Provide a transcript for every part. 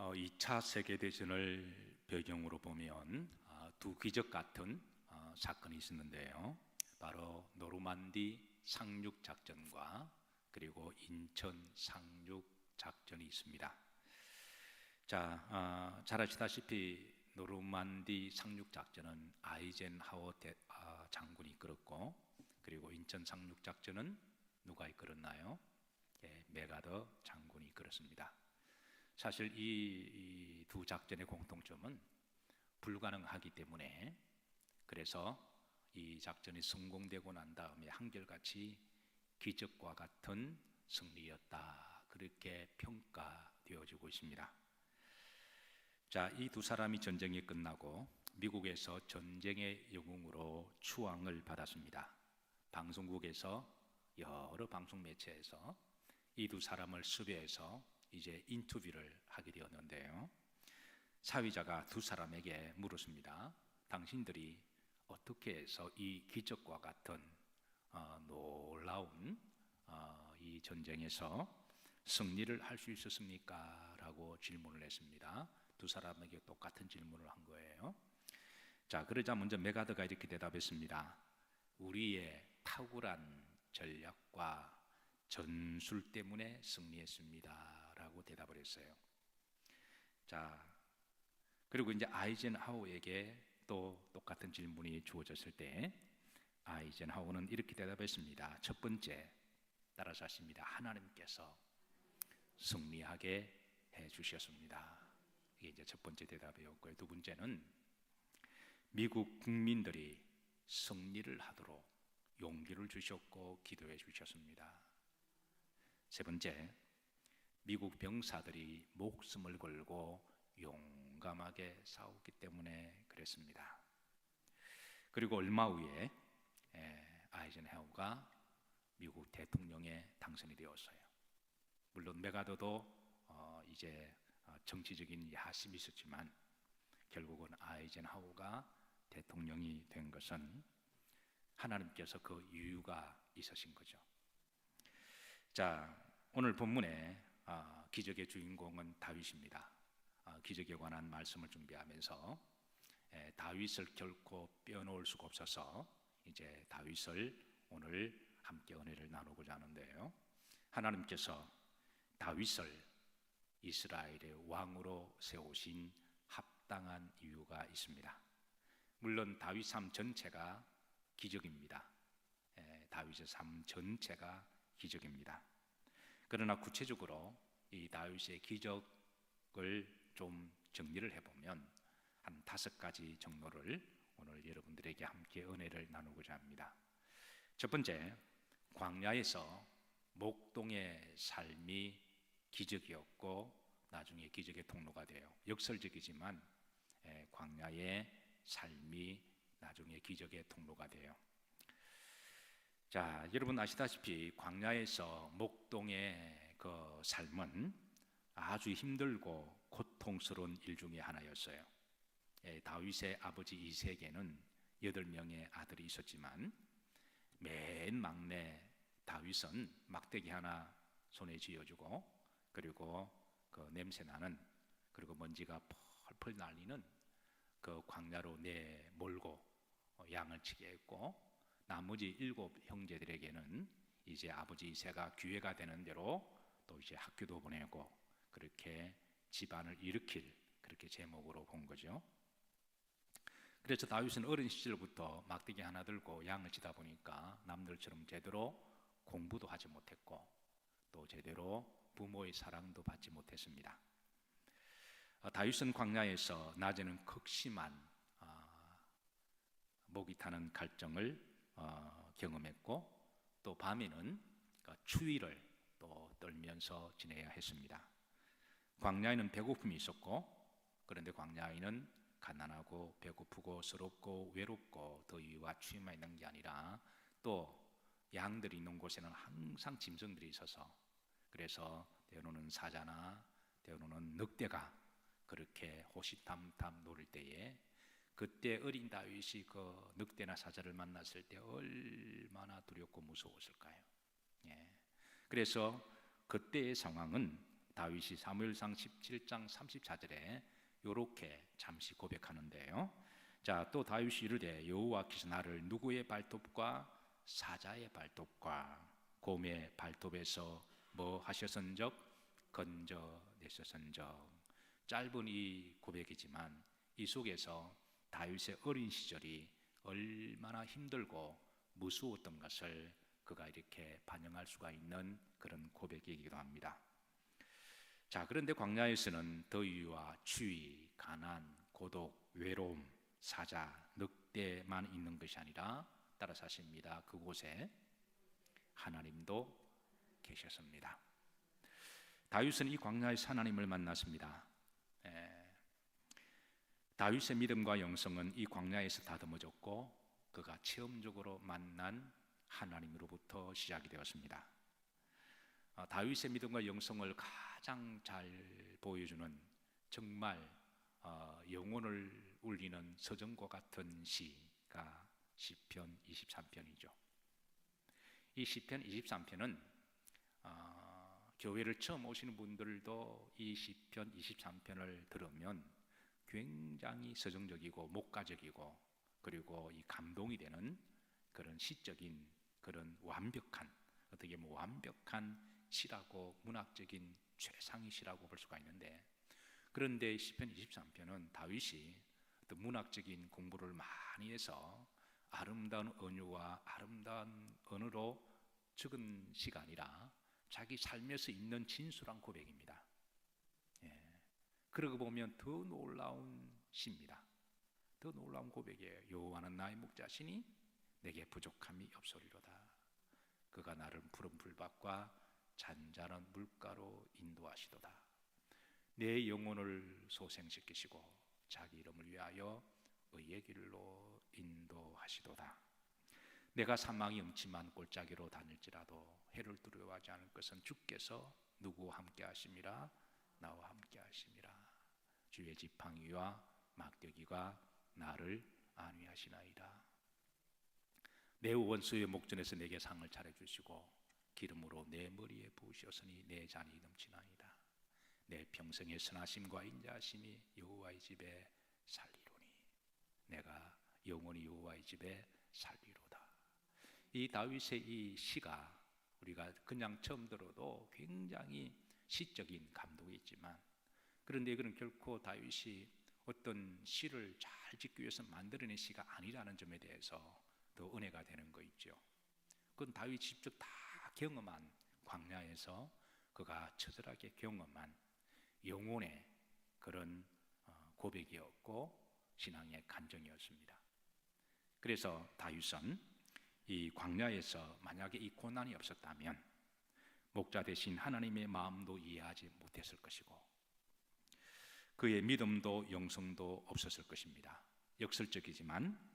2차 세계대전을 배경으로 보면 두 기적 같은 사건이 있었는데요. 바로 노르만디 상륙 작전과 그리고 인천 상륙 작전이 있습니다. 잘 아시다시피 노르만디 상륙 작전은 아이젠하워 장군이 이끌었고, 그리고 인천 상륙 작전은 누가 이끌었나요? 메가더 장군이 이끌었습니다. 사실 이 두 작전의 공통점은 불가능하기 때문에, 그래서 이 작전이 성공되고 난 다음에 한결같이 기적과 같은 승리였다, 그렇게 평가되어지고 있습니다. 이 두 사람이 전쟁이 끝나고 미국에서 전쟁의 영웅으로 추앙을 받았습니다. 방송국에서, 여러 방송 매체에서 이 두 사람을 섭외해서 이제 인터뷰를 하게 되었는데요. 사회자가 두 사람에게 물었습니다. 당신들이 어떻게 해서 이 기적과 같은 놀라운 이 전쟁에서 승리를 할 수 있었습니까? 라고 질문을 했습니다. 두 사람에게 똑같은 질문을 한 거예요. 그러자 먼저 메가더가 이렇게 대답했습니다. 우리의 탁월한 전략과 전술 때문에 승리했습니다 라고 대답을 했어요. 그리고 이제 아이젠하워에게 또 똑같은 질문이 주어졌을 때 아이젠하워는 이렇게 대답했습니다. 첫 번째, 따라서 하십니다. 하나님께서 승리하게 해주셨습니다. 이게 이제 첫 번째 대답이었고요. 두 번째는 미국 국민들이 승리를 하도록 용기를 주셨고 기도해 주셨습니다. 세 번째, 미국 병사들이 목숨을 걸고 용감하게 싸웠기 때문에 그랬습니다. 그리고 얼마 후에 아이젠하워가 미국 대통령에 당선이 되었어요. 물론 메가더도 이제 정치적인 야심이 있었지만 결국은 아이젠하워가 대통령이 된 것은 하나님께서 그 이유가 있으신 거죠. 오늘 본문에 기적의 주인공은 다윗입니다. 기적에 관한 말씀을 준비하면서 다윗을 결코 빼놓을 수가 없어서 이제 다윗을 오늘 함께 은혜를 나누고자 하는데요. 하나님께서 다윗을 이스라엘의 왕으로 세우신 합당한 이유가 있습니다. 물론 다윗 삶 전체가 기적입니다. 다윗의 삶 전체가 기적입니다. 그러나 구체적으로 이 다윗의 기적을 좀 정리를 해보면 한 5가지 정도를 오늘 여러분들에게 함께 은혜를 나누고자 합니다. 첫 번째, 광야에서 목동의 삶이 기적이었고 나중에 기적의 통로가 돼요. 역설적이지만 광야의 삶이 나중에 기적의 통로가 돼요. 여러분 아시다시피 광야에서 목동의 그 삶은 아주 힘들고 고통스러운 일 중에 하나였어요. 다윗의 아버지 이새에게는 8명의 아들이 있었지만 맨 막내 다윗은 막대기 하나 손에 쥐어주고, 그리고 그 냄새나는, 그리고 먼지가 펄펄 날리는 그 광야로 내몰고 양을 치게 했고, 나머지 7 형제들에게는 이제 아버지 이새가 기회가 되는 대로 또 이제 학교도 보내고 그렇게 집안을 일으킬, 그렇게 제목으로 본 거죠. 그래서 다윗은 어린 시절부터 막대기 하나 들고 양을 치다 보니까 남들처럼 제대로 공부도 하지 못했고 또 제대로 부모의 사랑도 받지 못했습니다. 다윗은 광야에서 낮에는 극심한 목이 타는 갈증을 경험했고, 또 밤에는 추위를 또 떨면서 지내야 했습니다. 광야에는 배고픔이 있었고, 그런데 광야에는 가난하고 배고프고 서럽고 외롭고 더위와 추위만 있는 게 아니라 또 양들이 있는 곳에는 항상 짐승들이 있어서, 그래서 때로는 사자나 때로는 늑대가 그렇게 호시탐탐 노릴 때에, 그때 어린 다윗이 그 늑대나 사자를 만났을 때 얼마나 두렵고 무서웠을까요? 그래서 그때의 상황은 다윗이 사무엘상 17장 34절에 이렇게 잠시 고백하는데요. 자, 또 다윗이 이르되 여호와께서 나를 누구의 발톱과 사자의 발톱과 곰의 발톱에서 뭐 하셨은적 건져내셨은적. 짧은 이 고백이지만 이 속에서 다윗의 어린 시절이 얼마나 힘들고 무서웠던 것을 그가 이렇게 반영할 수가 있는 그런 고백이기도 합니다. 자, 그런데 광야에서는 더위와 추위, 가난, 고독, 외로움, 사자, 늑대만 있는 것이 아니라 따라서 하십니다. 그곳에 하나님도 계셨습니다. 다윗은 이 광야에서 하나님을 만났습니다. 다윗의 믿음과 영성은 이 광야에서 다듬어졌고 그가 체험적으로 만난 하나님으로부터 시작이 되었습니다. 다윗의 믿음과 영성을 가장 잘 보여주는 정말 영혼을 울리는 서정과 같은 시가 시편 23편이죠. 이 시편 23편은 교회를 처음 오시는 분들도 이 시편 23편을 들으면 굉장히 서정적이고 목가적이고 그리고 이 감동이 되는 그런 시적인 그런 완벽한, 어떻게 보면 완벽한 시라고, 문학적인 최상의 시라고 볼 수가 있는데, 그런데 시편 23편은 다윗이 어떤 문학적인 공부를 많이 해서 아름다운 언유와 아름다운 언어로 적은 시가 아니라 자기 삶에서 있는 진솔한 고백입니다. 그러고 보면 더 놀라운 시입니다. 더 놀라운 고백이에요. 여호와는 나의 목자시니 내게 부족함이 없으리로다. 그가 나를 푸른 풀밭과 잔잔한 물가로 인도하시도다. 내 영혼을 소생시키시고 자기 이름을 위하여 의의 길로 인도하시도다. 내가 사망이 음침한 골짜기로 다닐지라도 해를 두려워하지 않을 것은 주께서 누구와 함께 하심이라. 나와 함께 하심이라. 주의 지팡이와 막대기가 나를 안위하시나이다. 내 원수의 목전에서 내게 상을 차려주시고 기름으로 내 머리에 부으셨으니 내 잔이 넘치나이다. 내 평생의 선하심과 인자하심이 여호와의 집에 살리로니 내가 영원히 여호와의 집에 살리로다. 이 다윗의 이 시가 우리가 그냥 처음 들어도 굉장히 시적인 감동이 있지만, 그런데 이거는 결코 다윗이 어떤 시를 잘 짓기 위해서 만들어낸 시가 아니라는 점에 대해서 더 은혜가 되는 거 있죠. 그건 다윗이 직접 다 경험한, 광야에서 그가 처절하게 경험한 영혼의 그런 고백이었고 신앙의 간증이었습니다. 그래서 다윗은 이 광야에서 만약에 이 고난이 없었다면 목자 대신 하나님의 마음도 이해하지 못했을 것이고 그의 믿음도 영성도 없었을 것입니다. 역설적이지만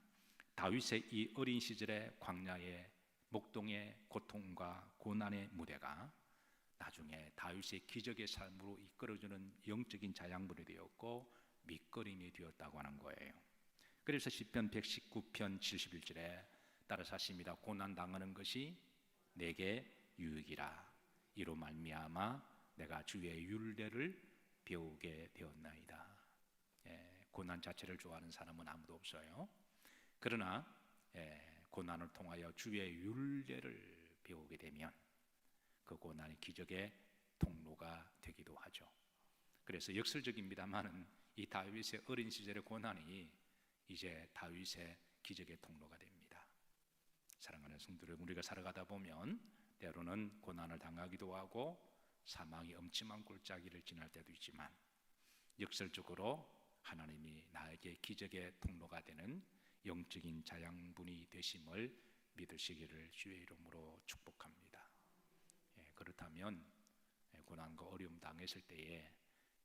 다윗의 이 어린 시절의 광야의 목동의 고통과 고난의 무대가 나중에 다윗의 기적의 삶으로 이끌어주는 영적인 자양분이 되었고 밑거림이 되었다고 하는 거예요. 그래서 시편 119편 71절에 따라서 하십니다. 고난 당하는 것이 내게 유익이라. 이로 말미암아 내가 주의 율례를 배우게 되었나이다. 고난 자체를 좋아하는 사람은 아무도 없어요. 그러나 고난을 통하여 주의 율례를 배우게 되면 그 고난이 기적의 통로가 되기도 하죠. 그래서 역설적입니다만은 이 다윗의 어린 시절의 고난이 이제 다윗의 기적의 통로가 됩니다. 사랑하는 성도들, 우리가 살아가다 보면 때로는 고난을 당하기도 하고 사망이 엄침한 골짜기를 지날 때도 있지만 역설적으로 하나님이 나에게 기적의 통로가 되는 영적인 자양분이 되심을 믿으시기를 주의 이름으로 축복합니다. 그렇다면 고난과 어려움 당했을 때에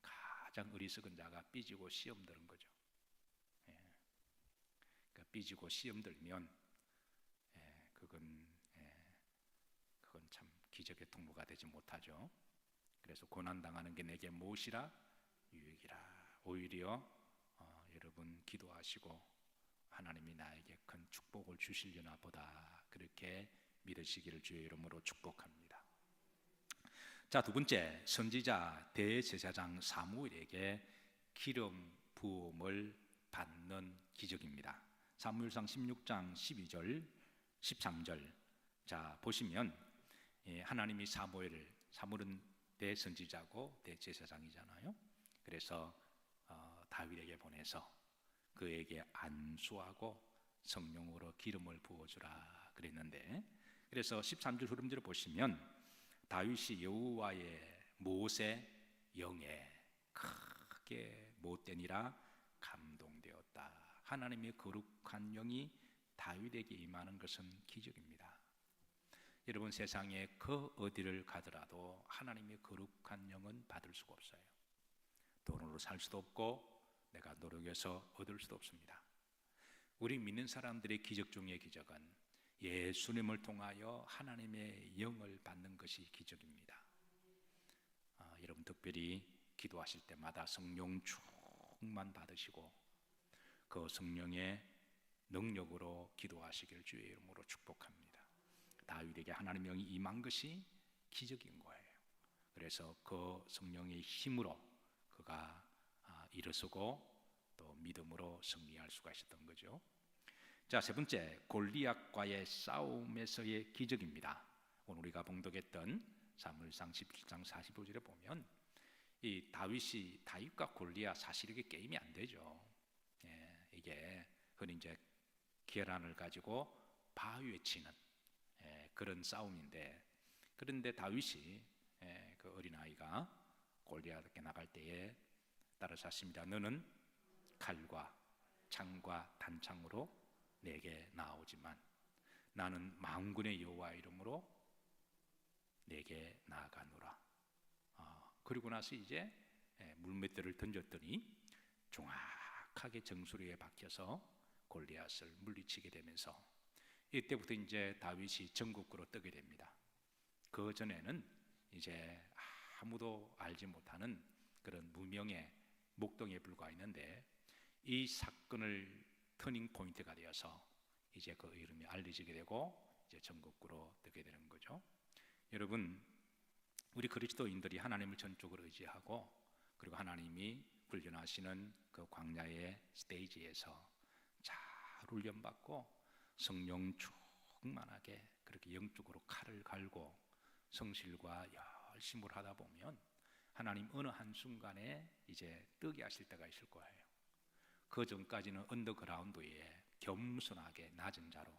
가장 어리석은 자가 삐지고 시험 드는 거죠. 그러니까 삐지고 시험 들면 그건 참 기적의 통로가 되지 못하죠. 그래서 고난 당하는 게 내게 무엇이라? 유익이라. 오히려 여러분 기도하시고 하나님이 나에게 큰 축복을 주시려나 보다 그렇게 믿으시기를 주의 이름으로 축복합니다. 자, 두 번째, 선지자 대제사장 사무엘에게 기름 부음을 받는 기적입니다. 사무엘상 16장 12절 13절 자 보시면 하나님이 사무엘은 대선지자고 대제사장이잖아요. 그래서 다윗에게 보내서 그에게 안수하고 성령으로 기름을 부어주라 그랬는데, 그래서 13절 흐름대로 보시면 다윗이 여호와의 못에 영에 크게 못되니라 감동되었다. 하나님의 거룩한 영이 다윗에게 임하는 것은 기적입니다. 여러분, 세상에 그 어디를 가더라도 하나님의 거룩한 영은 받을 수가 없어요. 돈으로 살 수도 없고 내가 노력해서 얻을 수도 없습니다. 우리 믿는 사람들의 기적 중의 기적은 예수님을 통하여 하나님의 영을 받는 것이 기적입니다. 여러분, 특별히 기도하실 때마다 성령 충만 받으시고 그 성령의 능력으로 기도하시길 주의 이름으로 축복합니다. 다윗에게 하나님의 영이 임한 것이 기적인 거예요. 그래서 그 성령의 힘으로 그가 일어서고 또 믿음으로 승리할 수가 있었던 거죠. 자, 세 번째, 골리앗과의 싸움에서의 기적입니다. 오늘 우리가 봉독했던 사무엘상 17장 45절에 보면 이 다윗과 골리앗, 사실 이게 게임이 안 되죠. 이게 흔히 이제 계란을 가지고 바위에 치는 그런 싸움인데, 그런데 다윗이 그 어린아이가 골리앗에게 나갈 때에 따라서 하십니다. 너는 칼과 창과 단창으로 내게 나오지만 나는 만군의 여호와 이름으로 내게 나아가노라. 그리고 나서 이제 물맷대를 던졌더니 정확하게 정수리에 박혀서 골리앗을 물리치게 되면서 이때부터 이제 다윗이 전국구로 뜨게 됩니다. 그 전에는 이제 아무도 알지 못하는 그런 무명의 목동에 불과했는데 이 사건을 터닝 포인트가 되어서 이제 그 이름이 알려지게 되고 이제 전국구로 뜨게 되는 거죠. 여러분, 우리 그리스도인들이 하나님을 전적으로 의지하고 그리고 하나님이 훈련하시는 그 광야의 스테이지에서 잘 훈련받고 성령 충만하게 그렇게 영적으로 칼을 갈고 성실과 열심을 하다 보면 하나님 어느 한순간에 이제 뜨게 하실 때가 있을 거예요. 그 전까지는 언더그라운드에 겸손하게 낮은 자로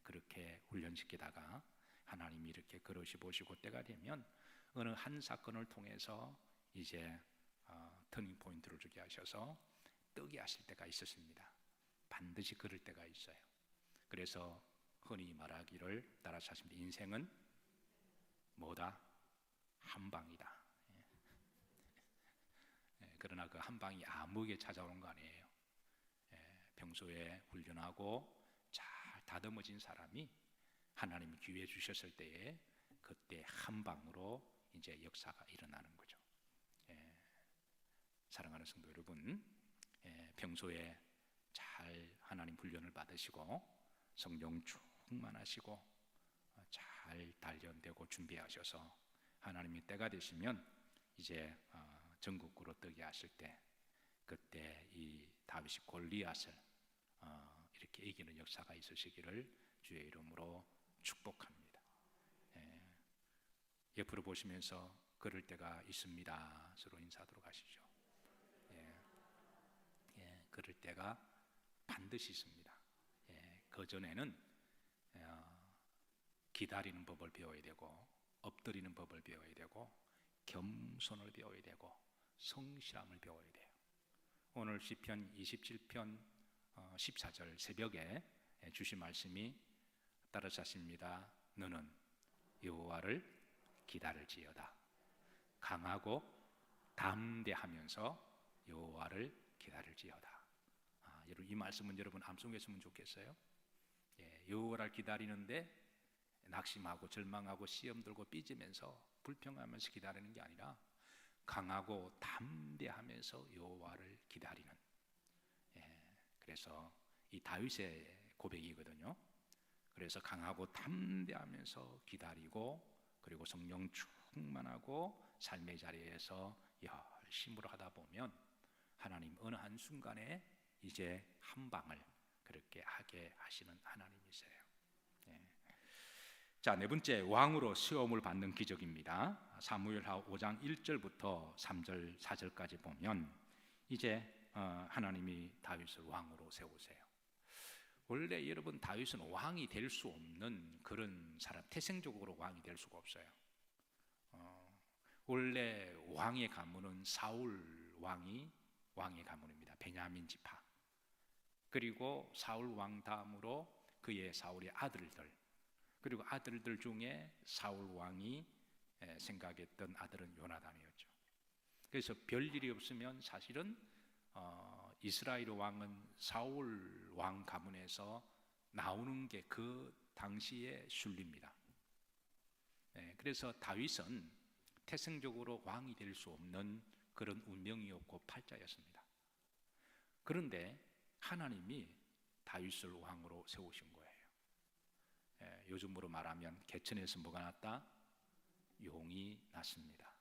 그렇게 훈련시키다가 하나님이 이렇게 그릇이 보시고 때가 되면 어느 한 사건을 통해서 이제 터닝 포인트를 주게 하셔서 뜨게 하실 때가 있었습니다. 반드시 그럴 때가 있어요. 그래서 흔히 말하기를 따라서 하십니다. 인생은 뭐다? 한 방이다. 그러나 그 한 방이 아무에게 찾아오는 거 아니에요. 평소에 훈련하고 잘 다듬어진 사람이 하나님이 기회 주셨을 때에 그때 한 방으로 이제 역사가 일어나는 거죠. 사랑하는 성도 여러분, 평소에 잘 하나님 훈련을 받으시고 성령 충만하시고 잘 단련되고 준비하셔서 하나님이 때가 되시면 이제 전국구로 뜨게 하실 때 그때 이 다윗이 골리앗을 이렇게 이기는 역사가 있으시기를 주의 이름으로 축복합니다. 옆으로 보시면서 그럴 때가 있습니다. 서로 인사하도록 하시죠. 그럴 때가 반드시 있습니다. 그 전에는 기다리는 법을 배워야 되고 엎드리는 법을 배워야 되고 겸손을 배워야 되고 성실함을 배워야 돼요. 오늘 시편 27편 14절 새벽에 주신 말씀이 따라서 하십니다. 너는 여호와를 기다릴지어다. 강하고 담대하면서 여호와를 기다릴지어다. 여러분, 이 말씀은 여러분 암송했으면 좋겠어요. 여호와를 기다리는데 낙심하고 절망하고 시험 들고 삐지면서 불평하면서 기다리는 게 아니라 강하고 담대하면서 여호와를 기다리는. 그래서 이 다윗의 고백이거든요. 그래서 강하고 담대하면서 기다리고 그리고 성령 충만하고 삶의 자리에서 열심으로 하다 보면 하나님 어느 한순간에 이제 한 방을 그렇게 하게 하시는 하나님이세요. 자, 네 번째, 왕으로 시험을 받는 기적입니다. 사무엘하 5장 1절부터 3절 4절까지 보면 이제 하나님이 다윗을 왕으로 세우세요. 원래 여러분, 다윗은 왕이 될 수 없는 그런 사람, 태생적으로 왕이 될 수가 없어요. 원래 왕의 가문은 사울 왕이 왕의 가문입니다. 베냐민 지파. 그리고 사울 왕 다음으로 그의 사울의 아들들, 그리고 아들들 중에 사울 왕이 생각했던 아들은 요나단이었죠. 그래서 별일이 없으면 사실은 이스라엘 왕은 사울 왕 가문에서 나오는 게 그 당시의 순리입니다. 그래서 다윗은 태생적으로 왕이 될 수 없는 그런 운명이었고 팔자였습니다. 그런데 하나님이 다윗을 왕으로 세우신 거예요. 요즘으로 말하면 개천에서 뭐가 났다? 용이 났습니다.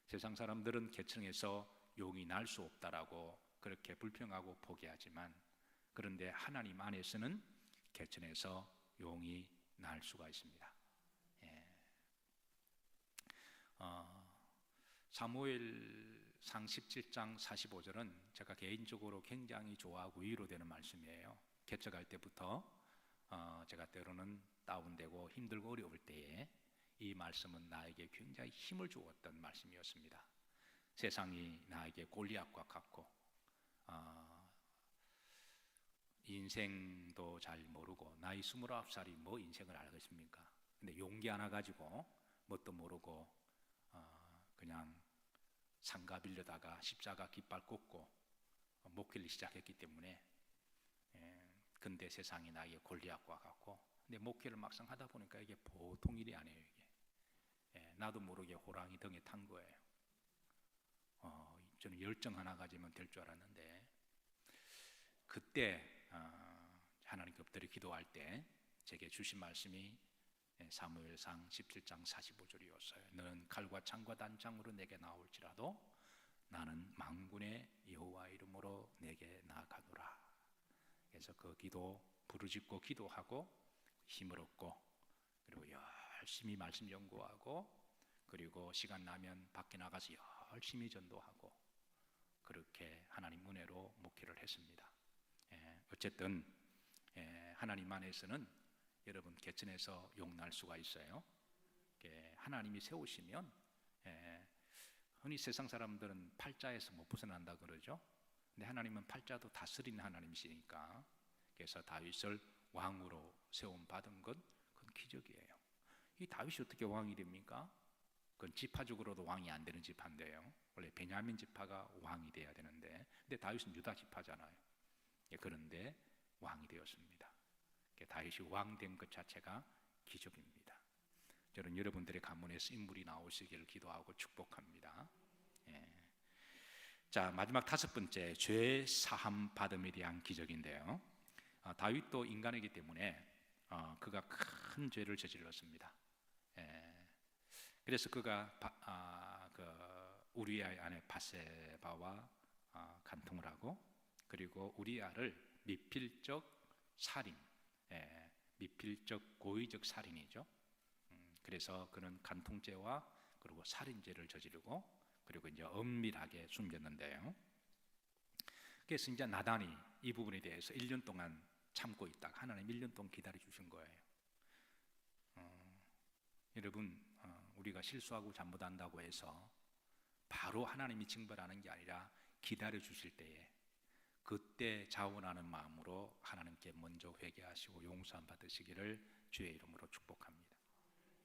세상 사람들은 개천에서 용이 날 수 없다라고 그렇게 불평하고 포기하지만, 그런데 하나님 안에서는 개천에서 용이 날 수가 있습니다. 사무엘상 17장 45절은 제가 개인적으로 굉장히 좋아하고 위로되는 말씀이에요. 개척할 때부터 제가 때로는 다운되고 힘들고 어려울 때에 이 말씀은 나에게 굉장히 힘을 주었던 말씀이었습니다. 세상이 나에게 골리앗과 같고 인생도 잘 모르고 나이 29살이 뭐 인생을 알겠습니까? 근데 용기 하나 가지고 뭣도 모르고 그냥 상가 빌려다가 십자가 깃발 꽂고 목회를 시작했기 때문에, 근데 세상이 나에게 골리앗과 같고, 근데 목회를 막상 하다 보니까 이게 보통 일이 아니에요. 이게 나도 모르게 호랑이 등에 탄 거예요. 저는 열정 하나 가지면 될 줄 알았는데, 그때 하나님께 엎드려 기도할 때 제게 주신 말씀이 사무엘상 17장 45절이었어요. 너는 칼과 창과 단창으로 내게 나올지라도 나는 만군의 여호와 이름으로 내게 나아가노라. 그래서 그 기도 부르짖고 기도하고 힘을 얻고, 그리고 열심히 말씀 연구하고, 그리고 시간 나면 밖에 나가서 열심히 전도하고, 그렇게 하나님 은혜로 목회를 했습니다. 어쨌든 하나님 안에서는 여러분 개천에서 용 날 수가 있어요. 하나님이 세우시면, 흔히 세상 사람들은 팔자에서 못 벗어난다 그러죠. 근데 하나님은 팔자도 다스리는 하나님이시니까, 그래서 다윗을 왕으로 세움 받은 건 그건 기적이에요. 이 다윗이 어떻게 왕이 됩니까? 그건 지파적으로도 왕이 안 되는 지파인데요. 원래 베냐민 지파가 왕이 돼야 되는데, 근데 다윗은 유다 지파잖아요. 그런데 왕이 되었습니다. 다윗이 왕 된 것 자체가 기적입니다. 저는 여러분들의 가문에서 인물이 나오시기를 기도하고 축복합니다. 자, 마지막 다섯 번째, 죄 사함 받음에 대한 기적인데요. 다윗도 인간이기 때문에 그가 큰 죄를 저질렀습니다. 그래서 그가 우리아의 아내 바세바와 간통을 하고, 그리고 우리아를 미필적 살인, 미필적 고의적 살인이죠. 그래서 그는 간통죄와 그리고 살인죄를 저지르고, 그리고 이제 엄밀하게 숨겼는데요. 그래서 이제 나단이 이 부분에 대해서 1년 동안 참고 있다가 하나님 1년 동안 기다려 주신 거예요. 여러분, 우리가 실수하고 잘못한다고 해서 바로 하나님이 징벌하는 게 아니라 기다려 주실 때에 그때 자원하는 마음으로 하나님께 먼저 회개하시고 용서함 받으시기를 주의 이름으로 축복합니다.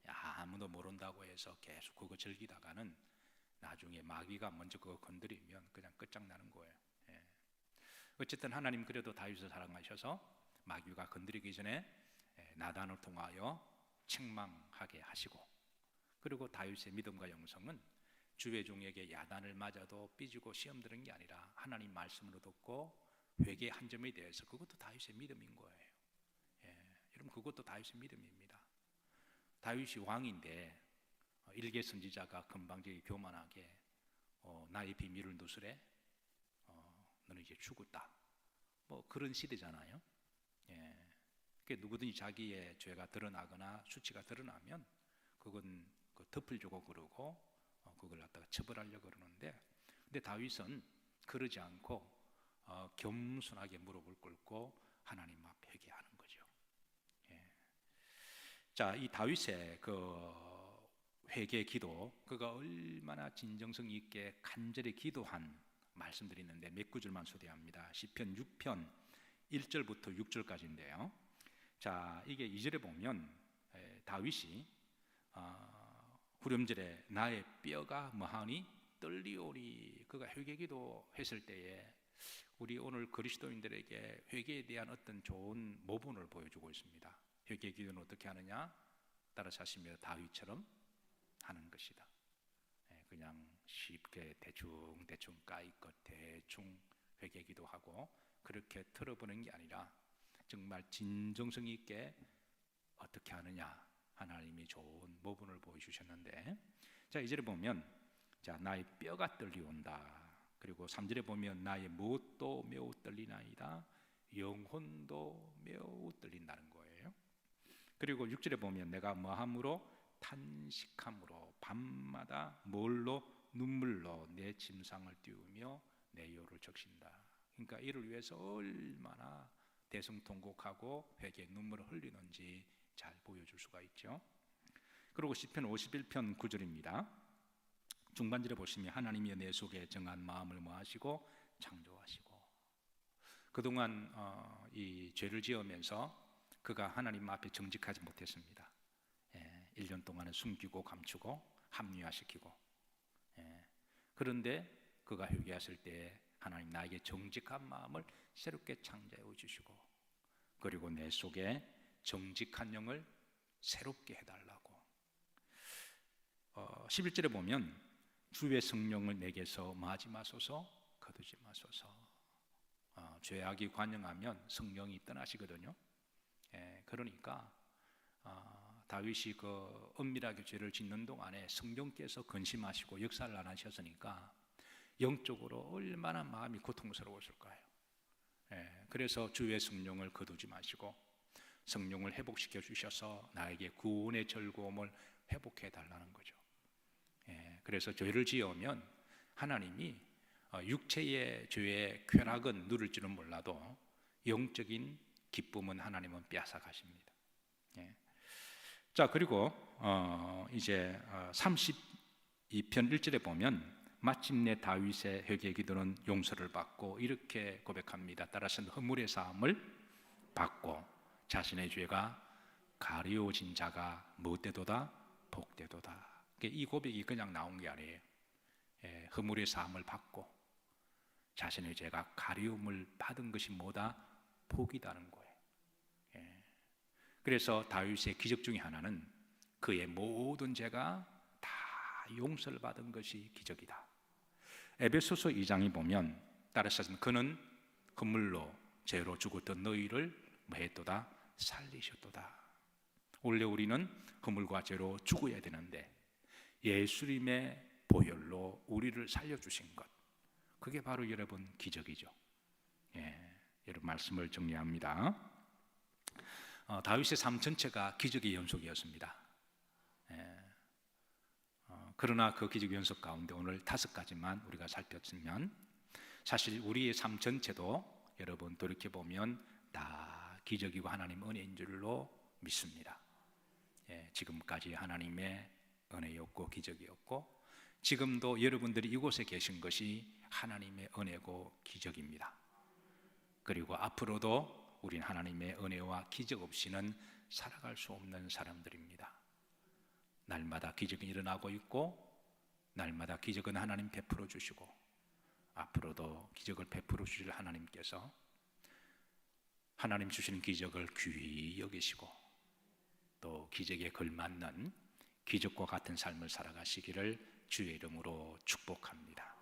아무도 모른다고 해서 계속 그거 즐기다가는 나중에 마귀가 먼저 그거 건드리면 그냥 끝장나는 거예요. 어쨌든 하나님 그래도 다윗을 사랑하셔서 마귀가 건드리기 전에 나단을 통하여 책망하게 하시고, 그리고 다윗의 믿음과 영성은 주의 종에게 야단을 맞아도 삐지고 시험 드는 게 아니라 하나님 말씀으로 듣고 회개의 한 점에 대해서, 그것도 다윗의 믿음인 거예요. 여러분, 그것도 다윗의 믿음입니다. 다윗이 왕인데 일개 선지자가 건방지게 교만하게 나의 비밀을 누설해 너는 이제 죽었다, 뭐 그런 시대잖아요. 예. 그러니까 누구든지 자기의 죄가 드러나거나 수치가 드러나면 그건 덮으려고 그러고 그걸 갖다가 처벌하려고 그러는데, 근데 다윗은 그러지 않고 겸손하게 무릎을 꿇고 하나님 앞 회개하는 거죠. 예. 자, 이 다윗의 회개 기도, 그가 얼마나 진정성 있게 간절히 기도한 말씀들이 있는데 몇 구절만 소개합니다. 시편 6편 1절부터 6절까지인데요. 자, 이게 2절에 보면 다윗이 후렴절에 나의 뼈가 뭐하니 떨리오리, 그가 회개기도 했을 때에 우리 오늘 그리스도인들에게 회개에 대한 어떤 좋은 모본을 보여주고 있습니다. 회개기도는 어떻게 하느냐? 따라서 하시며 다윗처럼 하는 것이다. 그냥 쉽게 대충 까이껏 대충 회개기도하고 그렇게 털어보는 게 아니라 정말 진정성 있게 어떻게 하느냐, 하나님이 좋은 모본을 보여주셨는데, 자, 2절에 보면 자, 나의 뼈가 떨리온다. 그리고 3절에 보면 나의 무엇도 매우 떨리나이다. 영혼도 매우 떨린다는 거예요. 그리고 6절에 보면 내가 뭐함으로 탄식함으로 밤마다 뭘로 눈물로 내 짐상을 띄우며 내 요를 적신다. 그러니까 이를 위해서 얼마나 대성통곡하고 회개의 눈물을 흘리는지 잘 보여줄 수가 있죠. 그리고 시편 51편 9절입니다. 중반절에 보시면 하나님이 내 속에 정한 마음을 뭐하시고 창조하시고, 그동안 이 죄를 지으면서 그가 하나님 앞에 정직하지 못했습니다. 1년 동안은 숨기고 감추고 합리화시키고, 그런데 그가 회개했을 때 하나님 나에게 정직한 마음을 새롭게 창조해 주시고, 그리고 내 속에 정직한 영을 새롭게 해달라고. 11절에 보면 주의 성령을 내게서 마지 마소서, 거두지 마소서. 죄악이 관영하면 성령이 떠나시거든요. 그러니까 다윗이 은밀하게 죄를 짓는 동안에 성령께서 근심하시고 역사를 안 하셨으니까 영적으로 얼마나 마음이 고통스러웠을 거예요. 그래서 주의 성령을 거두지 마시고 성령을 회복시켜 주셔서 나에게 구원의 즐거움을 회복해 달라는 거죠. 그래서 죄를 지으면 하나님이 육체의 죄의 쾌락은 누릴지는 몰라도 영적인 기쁨은 하나님은 빼앗아 가십니다. 자, 그리고 이제 32편 1절에 보면 마침내 다윗의 회개 기도는 용서를 받고 이렇게 고백합니다. 따라서 허물의 사함을 받고 자신의 죄가 가리워진 자가 무엇되도다? 복되도다. 이 고백이 그냥 나온 게 아니에요. 허물의 사함을 받고 자신의 죄가 가리움을 받은 것이 뭐다? 복이다는 거예요. 그래서 다윗의 기적 중에 하나는 그의 모든 죄가 다 용서를 받은 것이 기적이다. 에베소서 2장에 보면 따라서 그는 허물로 죄로 죽었던 너희를 뭐했도다? 살리셨도다. 원래 우리는 허물과 죄로 죽어야 되는데 예수님의 보혈로 우리를 살려주신 것, 그게 바로 여러분 기적이죠. 여러분 말씀을 정리합니다. 다윗의 삶 전체가 기적의 연속이었습니다. 그러나 그 기적 연속 가운데 오늘 5가지만 우리가 살폈으면 사실 우리의 삶 전체도 여러분 돌이켜보면 다 기적이고 하나님 은혜인 줄로 믿습니다. 지금까지 하나님의 은혜였고 기적이었고 지금도 여러분들이 이곳에 계신 것이 하나님의 은혜고 기적입니다. 그리고 앞으로도 우린 하나님의 은혜와 기적 없이는 살아갈 수 없는 사람들입니다. 날마다 기적이 일어나고 있고 날마다 기적은 하나님 베풀어 주시고 앞으로도 기적을 베풀어 주실 하나님께서 하나님 주시는 기적을 귀히 여기시고 또 기적에 걸맞는 기적과 같은 삶을 살아가시기를 주의 이름으로 축복합니다.